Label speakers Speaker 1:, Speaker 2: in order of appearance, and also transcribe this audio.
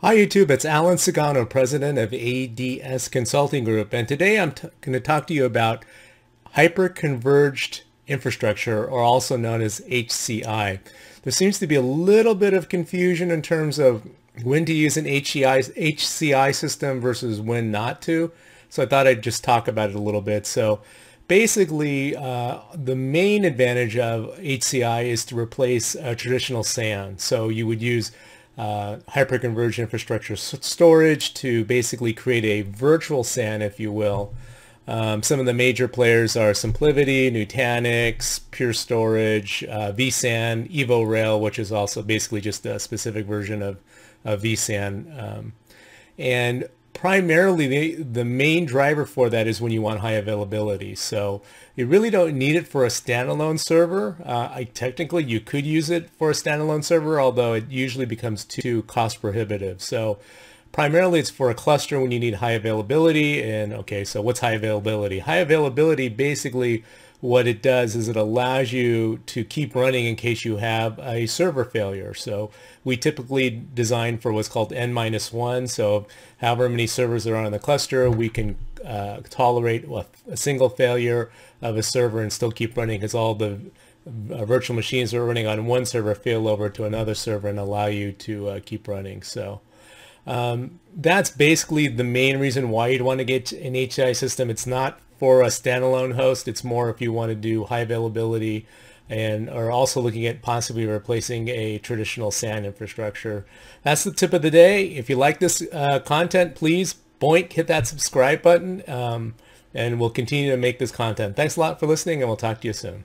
Speaker 1: Hi YouTube, it's Alan Sagano, president of ADS Consulting Group, and today I'm going to talk to you about hyperconverged infrastructure, or also known as HCI. There seems to be a little bit of confusion in terms of when to use an HCI system versus when not to, so I thought I'd just talk about it a little bit. So basically, the main advantage of HCI is to replace a traditional SAN. So you would use hyperconverged infrastructure storage to basically create a virtual SAN, if you will. Some of the major players are SimpliVity, Nutanix, Pure Storage, vSAN, EvoRail, which is also basically just a specific version of vSAN. And primarily the main driver for that is when you want high availability. So you really don't need it for a standalone server. Technically you could use it for a standalone server, although it usually becomes too cost prohibitive. So primarily it's for a cluster when you need high availability. And okay, so what's high availability? High availability, basically what it does is it allows you to keep running in case you have a server failure. So we typically design for what's called N-1. So however many servers there are in the cluster, we can tolerate a single failure of a server and still keep running, because all the virtual machines that are running on one server fail over to another server and allow you to keep running. So that's basically the main reason why you'd want to get an HCI system. It's not for a standalone host. It's more if you want to do high availability and are also looking at possibly replacing a traditional SAN infrastructure. That's the tip of the day. If you like this content, please hit that subscribe button, and we'll continue to make this content. Thanks a lot for listening, and we'll talk to you soon.